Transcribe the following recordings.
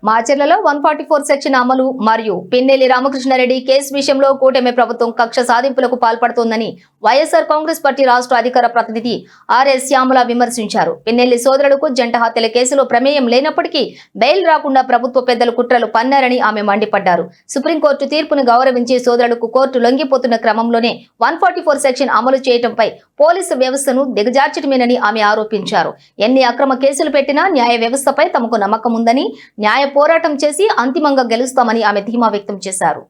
మాచర్లలో 144 section అమలు మరియు Pinnelli Ramakrishna Reddy case విషయంలో కూటమి ప్రభుత్వం కక్ష సాధింపులకు పాల్పడుతోందని వైఎస్ఆర్ కాంగ్రెస్ పార్టీ రాష్ట్ర అధికార ప్రతినిధి ఆర్ఎస్ శ్యామల విమర్శించారు. పిన్నెల్లి సోదరులకు జంట హత్యల కేసులో ప్రమేయం లేనప్పటికీ బెయిల్ రాకుండా ప్రభుత్వ పెద్దలు కుట్రలు పన్నారని ఆమె మండిపడ్డారు. సుప్రీంకోర్టు తీర్పును గౌరవించి సోదరులకు కోర్టు లొంగిపోతున్న క్రమంలోనే 144 సెక్షన్ అమలు చేయడంపై పోలీసు వ్యవస్థను దిగజార్చడమేనని ఆమె ఆరోపించారు. ఎన్ని అక్రమ కేసులు పెట్టినా న్యాయ వ్యవస్థపై తమకు నమ్మకం ఉందని, న్యాయ పోరాటం చేసి అంతిమంగా గెలుస్తామని ఆమె ధీమా వ్యక్తం చేశారు.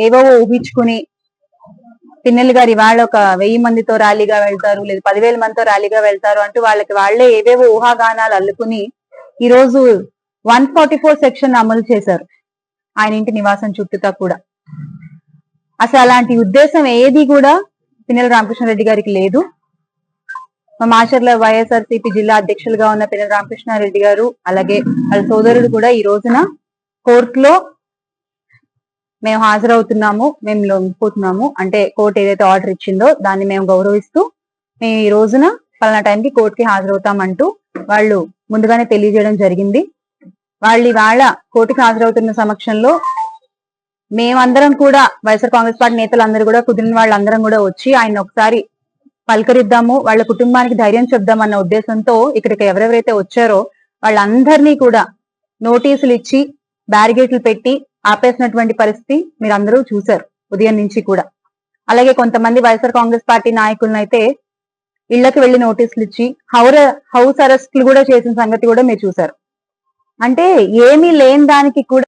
ఏవో ఊహించుకుని పిన్నెల్లి గారు ఇవాళ ఒక 1000 మందితో ర్యాలీగా వెళ్తారు, లేదా 10,000 మందితో ర్యాలీగా వెళ్తారు అంటూ వాళ్ళే ఏవేవో ఊహాగానాలు అల్లుకుని ఈ రోజు 144 సెక్షన్ అమలు చేశారు ఆయన ఇంటి నివాసం చుట్టూతా కూడా. అసలు అలాంటి ఉద్దేశం ఏది కూడా పిన్నెల్లి రామకృష్ణారెడ్డి గారికి లేదు. మా మాచర్ల వైఎస్ఆర్సీపీ జిల్లా అధ్యక్షులుగా ఉన్న పిన్నెల్లి రామకృష్ణారెడ్డి గారు అలాగే వాళ్ళ సోదరుడు కూడా ఈ రోజున కోర్టులో మేము హాజరవుతున్నాము, మేము లొంగిపోతున్నాము అంటే కోర్టు ఏదైతే ఆర్డర్ ఇచ్చిందో దాన్ని మేము గౌరవిస్తూ మేము ఈ రోజున పలానా టైంకి కోర్టుకి హాజరవుతామంటూ వాళ్ళు ముందుగానే తెలియజేయడం జరిగింది. వాళ్ళు ఇవాళ కోర్టుకి హాజరవుతున్న సమక్షంలో మేమందరం కూడా వైఎస్ఆర్ కాంగ్రెస్ పార్టీ నేతలందరూ కూడా కుదిరిన వాళ్ళందరం కూడా వచ్చి ఆయన ఒకసారి పలకరిద్దాము, వాళ్ళ కుటుంబానికి ధైర్యం చెప్దామన్న ఉద్దేశంతో ఇక్కడికి ఎవరెవరైతే వచ్చారో వాళ్ళందరినీ కూడా నోటీసులు ఇచ్చి బ్యారిగేట్లు పెట్టి ఆపేసినటువంటి పరిస్థితి మీరు అందరూ చూశారు ఉదయం నుంచి కూడా. అలాగే కొంతమంది వైఎస్ఆర్ కాంగ్రెస్ పార్టీ నాయకులను అయితే ఇళ్లకు వెళ్లి నోటీసులు ఇచ్చి హౌస్ అరెస్టులు కూడా చేసిన సంగతి కూడా మీరు చూశారు. అంటే ఏమీ లేని దానికి కూడా